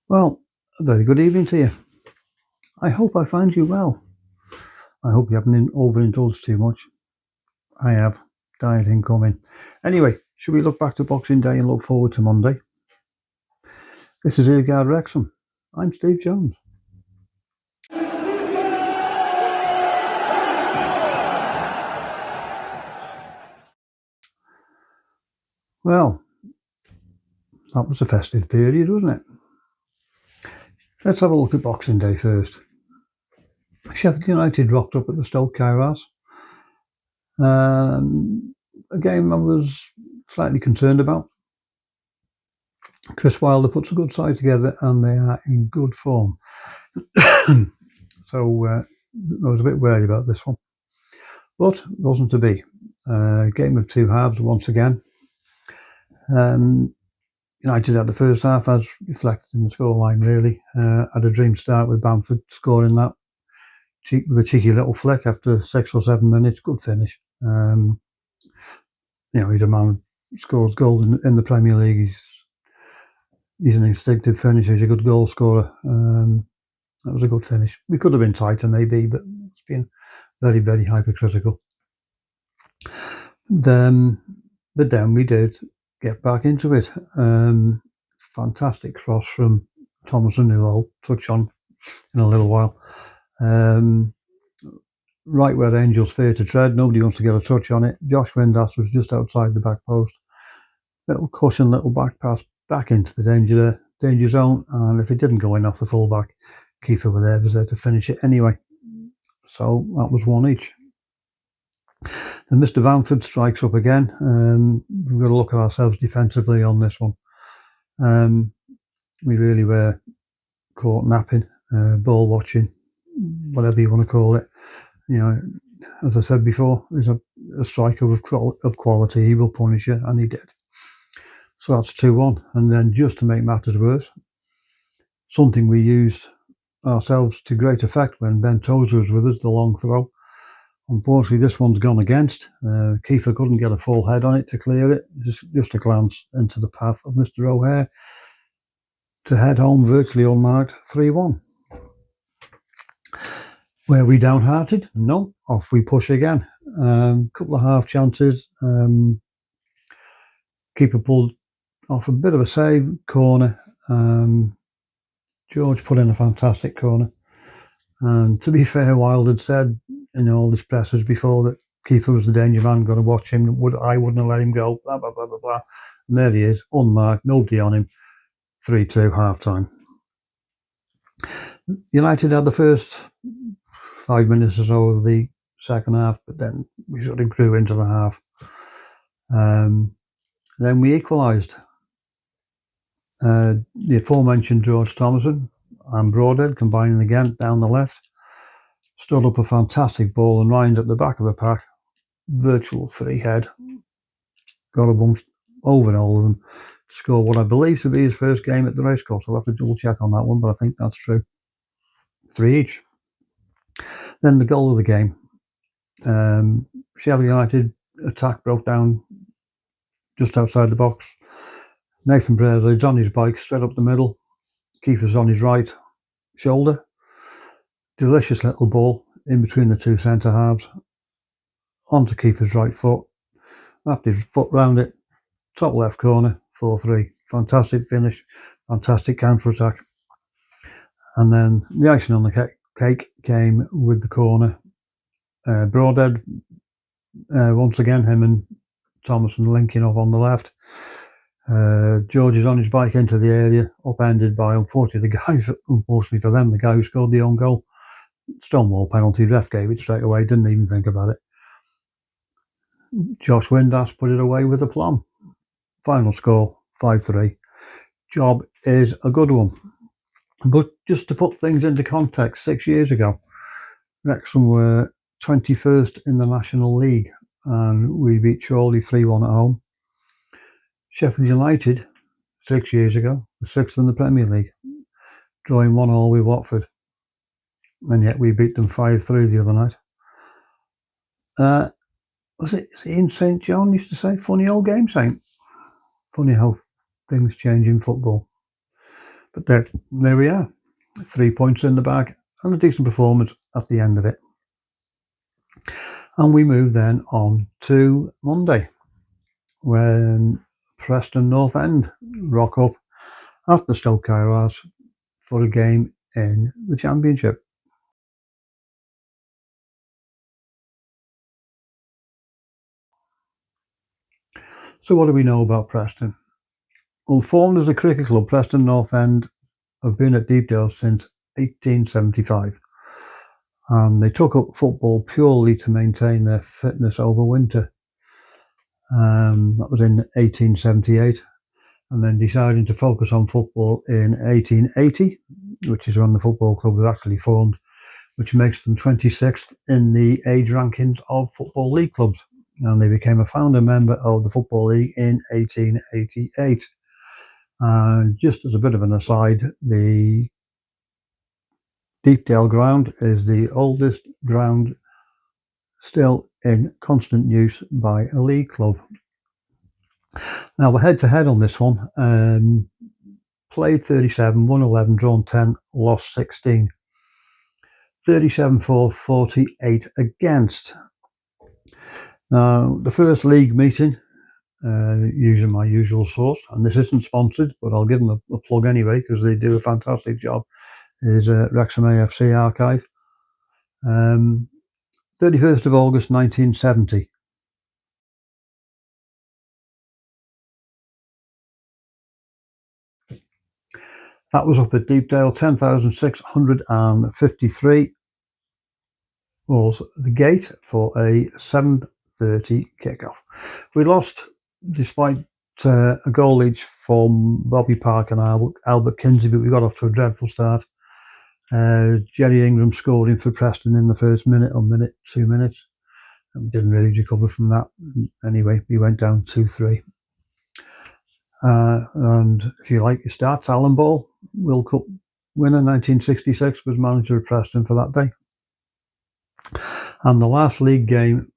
Well, a very good evening to you. I hope I find you well. I hope you haven't overindulged too much. I have. Dieting coming. Anyway, should we look back to Boxing Day and look forward to Monday? This is Irgard Wrexham. I'm Steve Jones. Well, that was a festive period, wasn't it? Let's have a look at Boxing Day first. Sheffield United rocked up at the Stoke Kairos. A game I was slightly concerned about. Chris Wilder puts a good side together and they are in good form. So I was a bit wary about this one. But it wasn't to be. Game of two halves once again. United had the first half, as reflected in the scoreline, really. Had a dream start with Bamford scoring that with a cheeky little flick after 6 or 7 minutes. Good finish. He's a man who scores goals in the Premier League. He's an instinctive finisher. He's a good goal scorer. That was a good finish. We could have been tighter, maybe, but it's been very, very hypercritical. But then we did get back into it. Fantastic cross from Thomason, who I'll touch on in a little while. Right where Angel's fair to tread, nobody wants to get a touch on it. Josh Windass was just outside the back post. Little cushion, little back pass back into the danger zone, and if it didn't go in off the fullback, Kiefer was there to finish it anyway. So that was one each. And Mr. Bamford strikes up again. We've got to look at ourselves defensively on this one. We really were caught napping, ball watching, whatever you want to call it. As I said before, he's a striker of quality. He will punish you, and he did. So that's 2-1. And then just to make matters worse, something we used ourselves to great effect when Ben Tozer was with us, the long throw. Unfortunately, this one's gone against. Kiefer couldn't get a full head on it to clear it. Just a glance into the path of Mr. O'Hare to head home virtually unmarked, 3-1. Were we downhearted? No. Off we push again. Couple of half chances. Keeper pulled off a bit of a save, corner. George put in a fantastic corner. And to be fair, Wild had said in all his presses before that Kiefer was the danger man, got to watch him. I wouldn't have let him go, blah, blah, blah, blah, blah. And there he is, unmarked, nobody on him, 3-2, half-time. United had the first 5 minutes or so of the second half, but then we sort of grew into the half. Then we equalised. The aforementioned George Thomason and Broadhead combining again down the left. Stood up a fantastic ball and lined at the back of the pack. Virtual free head. Got a bunch over all of them to score what I believe to be his first game at the racecourse. I'll have to double check on that one, but I think that's true. 3 each. Then the goal of the game. Sheffield United attack broke down just outside the box. Nathan Braidwood's on his bike straight up the middle. Kiefer's on his right shoulder. Delicious little ball in between the two centre halves. Onto Kiefer's right foot. Wrapped his foot round it. Top left corner, 4-3. Fantastic finish. Fantastic counter attack. And then the icing on the cake came with the corner. Broadhead, once again, him and Thomason linking up on the left. George is on his bike into the area, upended by, unfortunately for them, the guy who scored the own goal. Stonewall penalty, ref gave it straight away, didn't even think about it. Josh Windass put it away with aplomb. Final score, 5-3. Job is a good one. But just to put things into context, 6 years ago, Wrexham were 21st in the National League and we beat Chorley 3-1 at home. Sheffield United, 6 years ago, were 6th in the Premier League, drawing 1-1 with Watford. And yet we beat them 5-3 the other night. Was it Ian St. John used to say, funny old game, Saint? Funny how things change in football. But there we are. 3 points in the bag and a decent performance at the end of it. And we move then on to Monday, when Preston North End rock up at the Stoke Kairos for a game in the Championship. So what do we know about Preston? Well, formed as a cricket club, Preston North End have been at Deepdale since 1875. And they took up football purely to maintain their fitness over winter. That was in 1878, and then deciding to focus on football in 1880, which is when the football club was actually formed, which makes them 26th in the age rankings of Football League clubs. And they became a founder member of the Football League in 1888. And just as a bit of an aside, the Deepdale ground is the oldest ground still in constant use by a league club. Now, the head-to-head on this one, played 37, won 11, drawn 10, lost 16. 37 for, 48 against. Now, the first league meeting, using my usual source, and this isn't sponsored, but I'll give them a plug anyway because they do a fantastic job, is Wrexham AFC Archive. 31st of August 1970. That was up at Deepdale, 10,653 was the gate for a 7:30 kickoff. We lost despite a goal each from Bobby Park and Albert Kinsey, but we got off to a dreadful start. Jerry Ingram scoring for Preston in the first minute or 2 minutes. And we didn't really recover from that. Anyway, we went down 2-3. And if you like your stats, Alan Ball, World Cup winner 1966, was manager of Preston for that day. And the last league game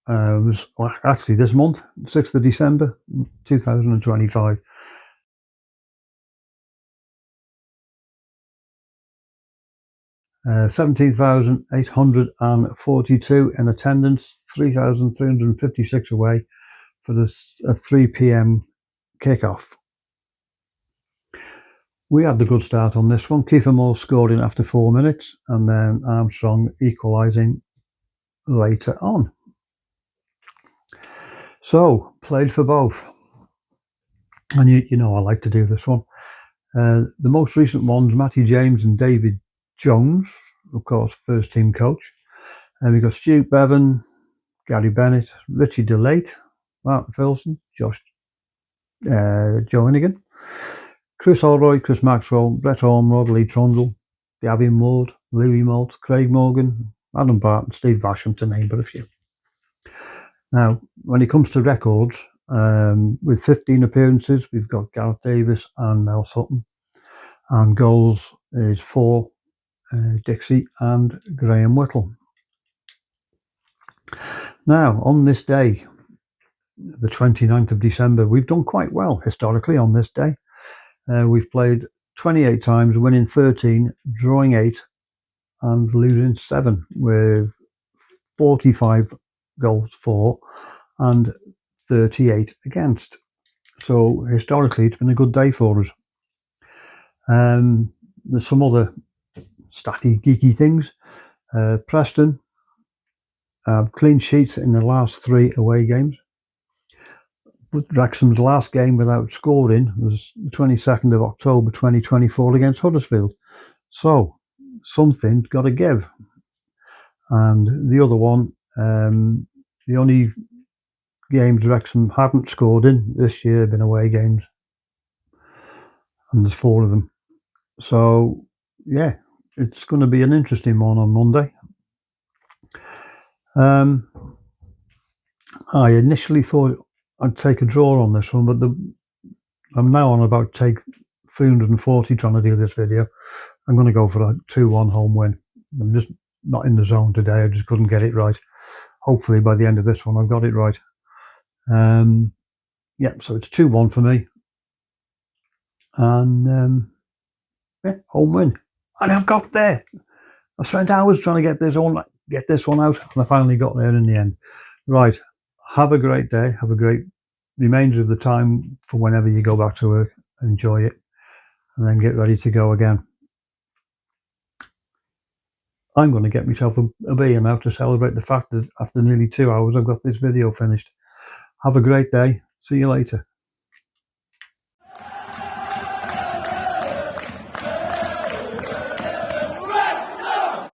was actually this month, 6th of December 2025. Uh, 17,842 in attendance, 3,356 away for a 3 p.m. kickoff. We had a good start on this one. Kiefer Moore scoring after 4 minutes, and then Armstrong equalising later on. So, played for both. And you know I like to do this one. The most recent ones, Matty James and David Jones, of course, first team coach. And we've got Stu Bevan, Gary Bennett, Richie DeLate, Martin Filson, Joe Hennigan, Chris Holroyd, Chris Maxwell, Brett Ormrod, Lee Trundle, Gavin Ward, Louis Malt, Craig Morgan, Adam Barton, Steve Basham, to name but a few. Now, when it comes to records, with 15 appearances, we've got Gareth Davis and Mel Sutton. And goals is 4, Dixie and Graham Whittle. Now, on this day, the 29th of December, we've done quite well historically on this day. We've played 28 times, winning 13, drawing 8, and losing 7, with 45 goals for and 38 against. So historically, it's been a good day for us. There's some other statty, geeky things. Preston have clean sheets in the last 3 away games. But Wrexham's last game without scoring was the 22nd of October 2024 against Huddersfield. So something's got to give. And the other one, the only games Wrexham haven't scored in this year have been away games. And there's 4 of them. So, yeah, it's going to be an interesting one on Monday. I initially thought I'd take a draw on this one, but I'm now on about take 340 trying to do this video. I'm going to go for a 2-1 home win. I'm just not in the zone today. I just couldn't get it right. Hopefully by the end of this one, I've got it right. Yeah, so it's 2-1 for me. And Yeah, home win. And I've got there. I spent hours trying to get this one out, and I finally got there in the end. Right. Have a great day. Have a great remainder of the time for whenever you go back to work. Enjoy it, and then get ready to go again. I'm going to get myself a beer now to celebrate the fact that after nearly 2 hours I've got this video finished. Have a great day. See you later.